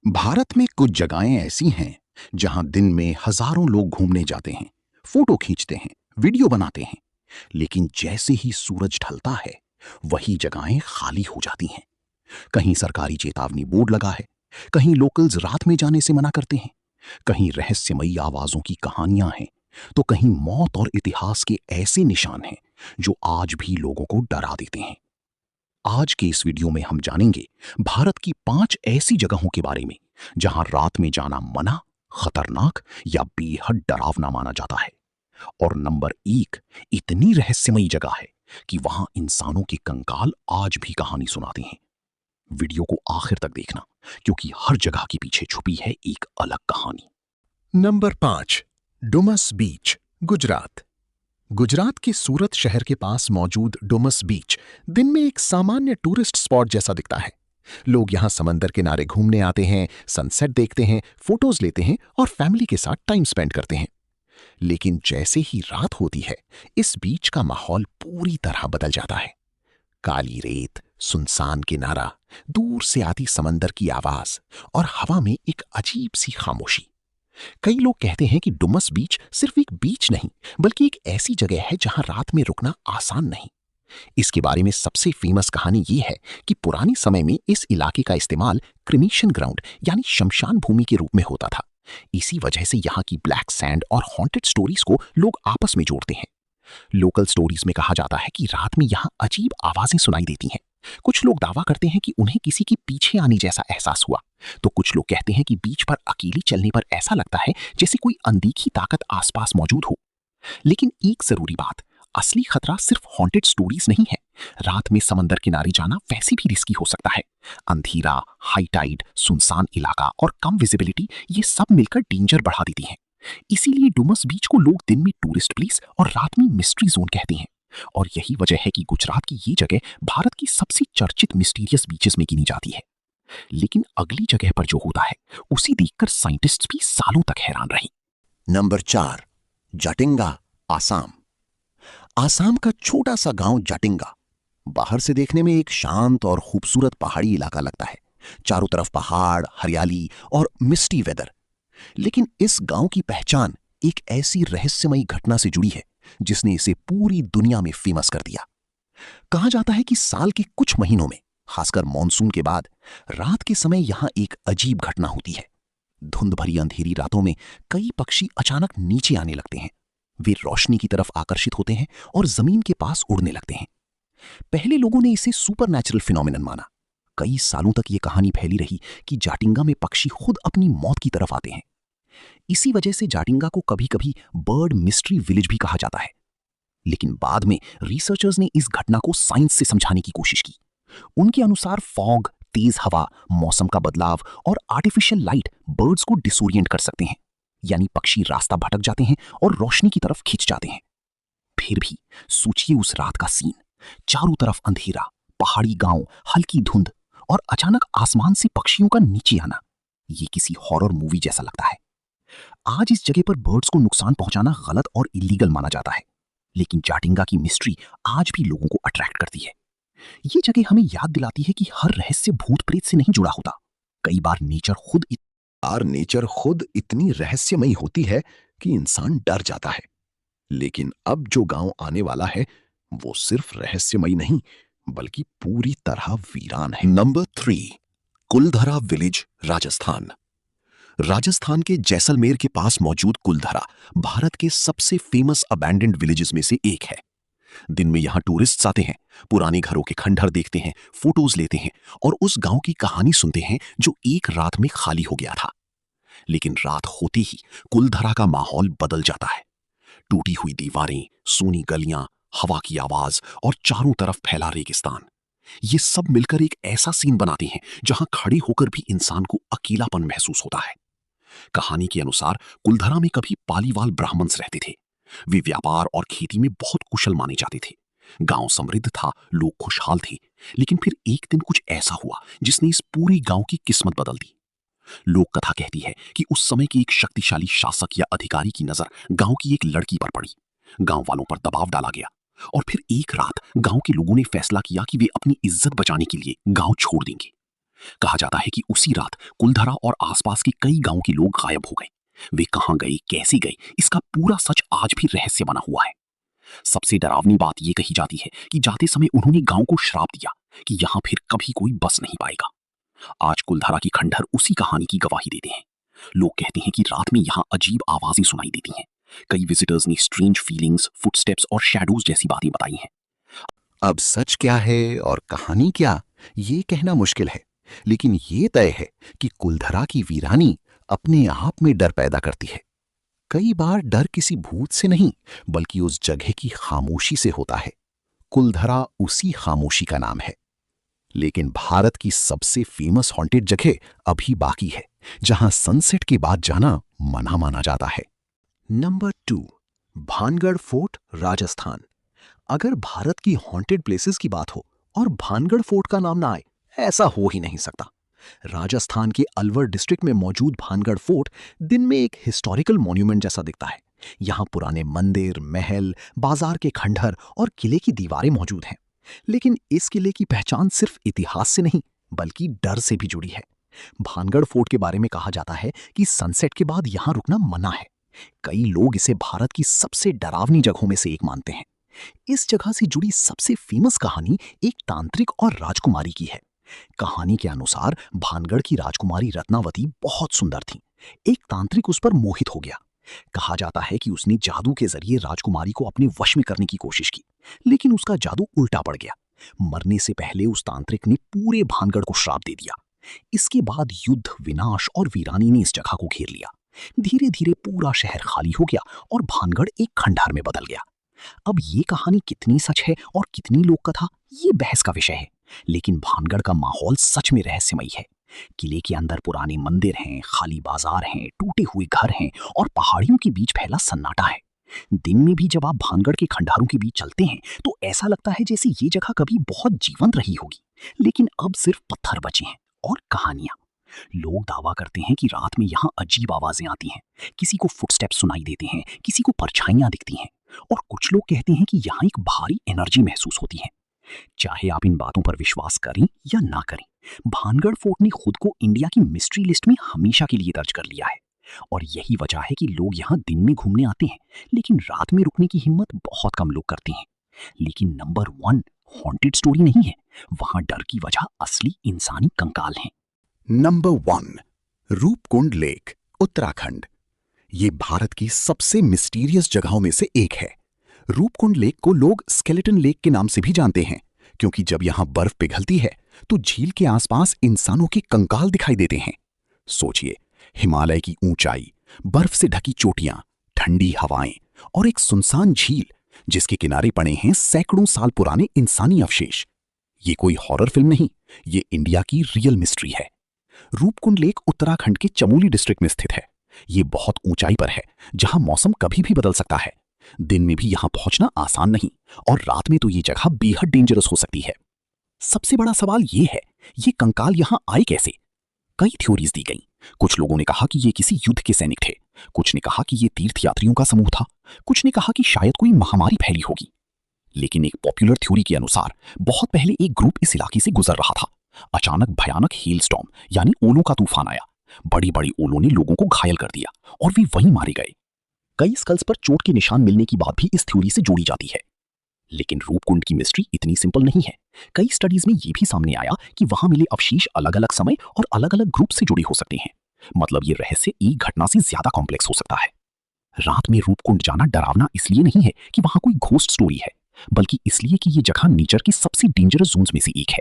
भारत में कुछ जगहें ऐसी हैं जहां दिन में हजारों लोग घूमने जाते हैं, फोटो खींचते हैं, वीडियो बनाते हैं। लेकिन जैसे ही सूरज ढलता है, वही जगहें खाली हो जाती हैं। कहीं सरकारी चेतावनी बोर्ड लगा है, कहीं लोकल्स रात में जाने से मना करते हैं, कहीं रहस्यमयी आवाजों की कहानियां हैं, तो कहीं मौत और इतिहास के ऐसे निशान हैं जो आज भी लोगों को डरा देते हैं। आज के इस वीडियो में हम जानेंगे भारत की 5 ऐसी जगहों के बारे में जहां रात में जाना मना, खतरनाक या बेहद डरावना माना जाता है। और नंबर 1 इतनी रहस्यमयी जगह है कि वहां इंसानों के कंकाल आज भी कहानी सुनाते हैं। वीडियो को आखिर तक देखना, क्योंकि हर जगह के पीछे छुपी है एक अलग कहानी। नंबर 5, डुमस बीच, गुजरात। गुजरात के सूरत शहर के पास मौजूद डुमस बीच दिन में एक सामान्य टूरिस्ट स्पॉट जैसा दिखता है। लोग यहां समंदर किनारे घूमने आते हैं, सनसेट देखते हैं, फोटोज लेते हैं और फैमिली के साथ टाइम स्पेंड करते हैं। लेकिन जैसे ही रात होती है, इस बीच का माहौल पूरी तरह बदल जाता है। काली रेत, सुनसान किनारा, दूर से आती समंदर की आवाज और हवा में एक अजीब सी खामोशी। कई लोग कहते हैं कि डुमस बीच सिर्फ एक बीच नहीं, बल्कि एक ऐसी जगह है जहां रात में रुकना आसान नहीं। इसके बारे में सबसे फेमस कहानी ये है कि पुराने समय में इस इलाके का इस्तेमाल क्रिमेशन ग्राउंड यानी शमशान भूमि के रूप में होता था। इसी वजह से यहाँ की ब्लैक सैंड और हॉन्टेड स्टोरीज को लोग आपस में जोड़ते हैं। लोकल स्टोरीज में कहा जाता है कि रात में यहाँ अजीब आवाजें सुनाई देती हैं। कुछ लोग दावा करते हैं कि उन्हें किसी के पीछे आने जैसा एहसास हुआ, तो कुछ लोग कहते हैं कि बीच पर अकेले चलने पर ऐसा लगता है जैसे कोई अनदेखी ताकत आसपास मौजूद हो। लेकिन एक जरूरी बात, असली खतरा सिर्फ हॉन्टेड स्टोरीज नहीं है। रात में समंदर किनारे जाना वैसे भी रिस्की हो सकता है। अंधेरा, हाई टाइड, सुनसान इलाका और कम विजिबिलिटी, ये सब मिलकर डेंजर बढ़ा देती हैं। इसीलिए डुमस बीच को लोग दिन में टूरिस्ट प्लेस और रात में मिस्ट्री जोन कहते हैं। और यही वजह है कि गुजरात की ये जगह भारत की सबसे चर्चित मिस्टीरियस बीचेस में गिनी जाती है। लेकिन अगली जगह पर जो होता है, उसे देखकर साइंटिस्ट्स भी सालों तक हैरान रहे। नंबर 4 जटिंगा, आसाम। आसाम का छोटा सा गांव जटिंगा बाहर से देखने में एक शांत और खूबसूरत पहाड़ी इलाका लगता है। चारों तरफ पहाड़, हरियाली और मिस्टी वेदर। लेकिन इस गांव की पहचान एक ऐसी रहस्यमयी घटना से जुड़ी है जिसने इसे पूरी दुनिया में फेमस कर दिया। कहा जाता है कि साल के कुछ महीनों में, खासकर मॉनसून के बाद, रात के समय यहां एक अजीब घटना होती है। धुंध भरी अंधेरी रातों में कई पक्षी अचानक नीचे आने लगते हैं। वे रोशनी की तरफ आकर्षित होते हैं और जमीन के पास उड़ने लगते हैं। पहले लोगों ने इसे सुपरनैचुरल फिनोमिनन माना। कई सालों तक यह कहानी फैली रही कि जाटिंगा में पक्षी खुद अपनी मौत की तरफ आते हैं। इसी वजह से जाटिंगा को कभी कभी बर्ड मिस्ट्री विलेज भी कहा जाता है। लेकिन बाद में रिसर्चर्स ने इस घटना को साइंस से समझाने की कोशिश की। उनके अनुसार फॉग, तेज हवा, मौसम का बदलाव और आर्टिफिशियल लाइट बर्ड्स को डिसोरिएंट कर सकते हैं, यानी पक्षी रास्ता भटक जाते हैं और रोशनी की तरफ खिंच जाते हैं। फिर भी सोचिए उस रात का सीन, चारों तरफ अंधेरा, पहाड़ी गांव, हल्की धुंध और अचानक आसमान से पक्षियों का नीचे आना। ये किसी हॉरर मूवी जैसा लगता है। आज इस जगह पर बर्ड्स को नुकसान पहुंचाना गलत और इलीगल माना जाता है, लेकिन जाटिंगा की मिस्ट्री आज भी लोगों को अट्रैक्ट करती है। ये जगह हमें याद दिलाती है कि हर रहस्य भूत प्रेत से नहीं जुड़ा होता। कई बार नेचर खुद इतनी रहस्यमयी होती है कि इंसान डर जाता है। लेकिन अब जो गांव आने वाला है, वो सिर्फ रहस्यमयी नहीं, बल्कि पूरी तरह वीरान है। Number 3 Kuldhara village, Rajasthan. राजस्थान के जैसलमेर के पास मौजूद कुलधरा भारत के सबसे फेमस अबैंडन्ड विलेजेस में से एक है। दिन में यहां टूरिस्ट्स आते हैं, पुराने घरों के खंडहर देखते हैं, फोटोज लेते हैं और उस गांव की कहानी सुनते हैं जो एक रात में खाली हो गया था। लेकिन रात होते ही कुलधरा का माहौल बदल जाता है। टूटी हुई दीवारें, सूनी गलियां, हवा की आवाज और चारों तरफ फैला रेगिस्तान, ये सब मिलकर एक ऐसा सीन बनाते हैं जहां खड़े होकर भी इंसान को अकेलापन महसूस होता है। कहानी के अनुसार कुलधरा में कभी पालीवाल ब्राह्मण्स रहते थे। वे व्यापार और खेती में बहुत कुशल माने जाते थे। गांव समृद्ध था, लोग खुशहाल थे। लेकिन फिर एक दिन कुछ ऐसा हुआ जिसने इस पूरे गांव की किस्मत बदल दी। लोक कथा कहती है कि उस समय के एक शक्तिशाली शासक या अधिकारी की नजर गांव की एक लड़की पर पड़ी। गांव वालों पर दबाव डाला गया और फिर एक रात गांव के लोगों ने फैसला किया कि वे अपनी इज्जत बचाने के लिए गांव छोड़ देंगे। कहा जाता है कि उसी रात कुलधरा और आसपास के कई गांव के लोग गायब हो गए। वे कहां गए, कैसे गए, इसका पूरा सच आज भी रहस्य बना हुआ है। सबसे डरावनी बात यह कही जाती है कि जाते समय उन्होंने गांव को श्राप दिया कि यहां फिर कभी कोई बस नहीं पाएगा। आज कुलधरा की खंडहर उसी कहानी की गवाही देते हैं। लोग कहते हैं कि रात में यहां अजीब आवाजें सुनाई देती हैं। कई विजिटर्स ने स्ट्रेंज फीलिंग्स, फुटस्टेप्स और शैडोज जैसी बातें बताई हैं। अब सच क्या है और कहानी क्या, ये कहना मुश्किल है, लेकिन ये तय है कि कुलधरा की वीरानी अपने आप में डर पैदा करती है। कई बार डर किसी भूत से नहीं, बल्कि उस जगह की खामोशी से होता है। कुलधरा उसी खामोशी का नाम है। लेकिन भारत की सबसे फेमस हॉन्टेड जगह अभी बाकी है, जहां सनसेट के बाद जाना मना माना जाता है। Number 2, Bhangarh fort, Rajasthan. अगर भारत की हॉन्टेड प्लेसेस की बात हो और भानगढ़ फोर्ट का नाम ना आए, ऐसा हो ही नहीं सकता। राजस्थान के अलवर डिस्ट्रिक्ट में मौजूद भानगढ़ फोर्ट दिन में एक हिस्टोरिकल मॉन्यूमेंट जैसा दिखता है। यहाँ पुराने मंदिर, महल, बाजार के खंडहर और किले की दीवारें मौजूद हैं। लेकिन इस किले की पहचान सिर्फ इतिहास से नहीं, बल्कि डर से भी जुड़ी है। भानगढ़ फोर्ट के बारे में कहा जाता है कि सनसेट के बाद यहाँ रुकना मना है। कई लोग इसे भारत की सबसे डरावनी जगहों में से एक मानते हैं। इस जगह से जुड़ी सबसे फेमस कहानी एक तांत्रिक और राजकुमारी की है। कहानी के अनुसार भानगढ़ की राजकुमारी रत्नावती बहुत सुंदर थी। एक तांत्रिक उस पर मोहित हो गया। कहा जाता है कि उसने जादू के जरिए राजकुमारी को अपने वश में करने की कोशिश की, लेकिन उसका जादू उल्टा पड़ गया। मरने से पहले उस तांत्रिक ने पूरे भानगढ़ को श्राप दे दिया। इसके बाद युद्ध, विनाश और वीरानी ने इस जगह को घेर लिया। धीरे धीरे पूरा शहर खाली हो गया और भानगढ़ एक खंडहर में बदल गया। अब ये कहानी कितनी सच है और कितनी लोक कथा, ये बहस का विषय है। लेकिन भानगढ़ का माहौल सच में रहस्यमयी है। किले के अंदर पुराने मंदिर हैं, खाली बाजार हैं, टूटे हुए घर हैं और पहाड़ियों के बीच फैला सन्नाटा है। दिन में भी जब आप भानगढ़ के खंडहरों के बीच चलते हैं तो ऐसा लगता है जैसे ये जगह कभी बहुत जीवंत रही होगी, लेकिन अब सिर्फ पत्थर बचे हैं और कहानियां। लोग दावा करते हैं कि रात में यहाँ अजीब आवाजें आती हैं। किसी को फुटस्टेप्स सुनाई देते हैं, किसी को परछाइयां दिखती हैं और कुछ लोग कहते हैं कि यहाँ एक भारी एनर्जी महसूस होती है। चाहे आप इन बातों पर विश्वास करें या ना करें, भानगढ़ फोर्ट ने खुद को इंडिया की मिस्ट्री लिस्ट में हमेशा के लिए दर्ज कर लिया है। और यही वजह है कि लोग यहाँ दिन में घूमने आते हैं, लेकिन रात में रुकने की हिम्मत बहुत कम लोग करते हैं। लेकिन नंबर 1 हॉन्टेड स्टोरी नहीं है, वहां डर की वजह असली इंसानी कंकाल हैं। Number 1, Roopkund lake, Uttarakhand. ये भारत की सबसे मिस्टीरियस जगहों में से एक है। रूपकुंड लेक को लोग स्केलेटन लेक के नाम से भी जानते हैं, क्योंकि जब यहां बर्फ पिघलती है तो झील के आसपास इंसानों के कंकाल दिखाई देते हैं। सोचिए, हिमालय की ऊंचाई, बर्फ से ढकी चोटियां, ठंडी हवाएं और एक सुनसान झील जिसके किनारे पड़े हैं सैकड़ों साल पुराने इंसानी अवशेष। ये कोई हॉरर फिल्म नहीं, ये इंडिया की रियल मिस्ट्री है। रूपकुंड लेक उत्तराखंड के चमोली डिस्ट्रिक्ट में स्थित है। ये बहुत ऊंचाई पर है, जहां मौसम कभी भी बदल सकता है। दिन में भी यहां पहुंचना आसान नहीं और रात में तो ये जगह बेहद डेंजरस हो सकती है। सबसे बड़ा सवाल ये है, ये कंकाल यहां आए कैसे? कई थ्योरीज दी गई। कुछ लोगों ने कहा कि ये किसी युद्ध के सैनिक थे, कुछ ने कहा कि ये तीर्थयात्रियों का समूह था, कुछ ने कहा कि शायद कोई महामारी फैली होगी। लेकिन एक पॉपुलर थ्योरी के अनुसार बहुत पहले एक ग्रुप इस इलाके से गुजर रहा था। अचानक भयानक हेल स्टॉर्म यानी ओलों का तूफान आया। बड़ी बड़ी ओलों ने लोगों को घायल कर दिया और वे वहीं मारे गए। कई स्कल्स पर चोट के निशान मिलने की बात भी इस थ्योरी से जोड़ी जाती है। लेकिन रूपकुंड की मिस्ट्री इतनी सिंपल नहीं है। कई स्टडीज में यह भी सामने आया कि वहां मिले अवशेष अलग अलग समय और अलग अलग ग्रुप से जुड़े हो सकते हैं। मतलब ये रहस्य एक घटना से ज्यादा कॉम्प्लेक्स हो सकता है। रात में रूपकुंड जाना डरावना इसलिए नहीं है कि वहां कोई घोस्ट स्टोरी है, बल्कि इसलिए कि यह जगह नेचर की सबसे डेंजरस जोन्स में से एक है।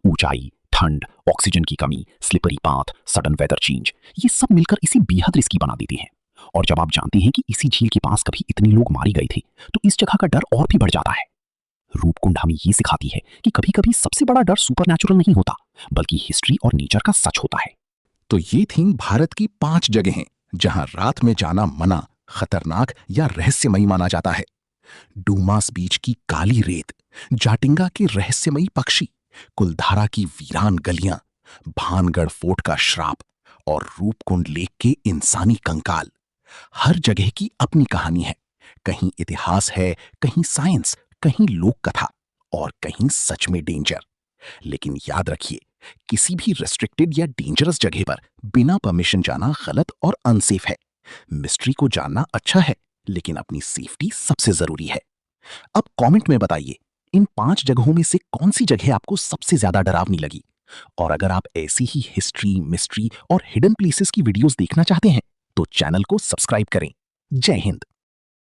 ऊंचाई, ठंड, ऑक्सीजन की कमी, slippery path, sudden weather change, ये सब मिलकर इसे बेहद रिस्की बना देते हैं। और जब आप जानते हैं कि इसी झील के पास कभी इतने लोग मारे गए थे, तो इस जगह का डर और भी बढ़ जाता है। रूपकुंड हमें ये सिखाती है कि कभी कभी सबसे बड़ा डर सुपरनैचुरल नहीं होता, बल्कि हिस्ट्री और नेचर का सच होता है। तो ये थी भारत की 5 जगहें जहां रात में जाना मना, खतरनाक या रहस्यमयी माना जाता है। डूमास बीच की काली रेत, जाटिंगा के रहस्यमयी पक्षी, कुलधारा की वीरान गलियां, भानगढ़ फोर्ट का श्राप और रूपकुंड लेक के इंसानी कंकाल। हर जगह की अपनी कहानी है। कहीं इतिहास है, कहीं साइंस, कहीं लोक कथा और कहीं सच में डेंजर। लेकिन याद रखिए, किसी भी रेस्ट्रिक्टेड या डेंजरस जगह पर बिना परमिशन जाना गलत और अनसेफ है। मिस्ट्री को जानना अच्छा है, लेकिन अपनी सेफ्टी सबसे जरूरी है। अब कमेंट में बताइए, इन 5 जगहों में से कौन सी जगह आपको सबसे ज्यादा डरावनी लगी। और अगर आप ऐसी ही हिस्ट्री, मिस्ट्री और हिडन प्लेसेस की वीडियोस देखना चाहते हैं तो चैनल को सब्सक्राइब करें। जय हिंद।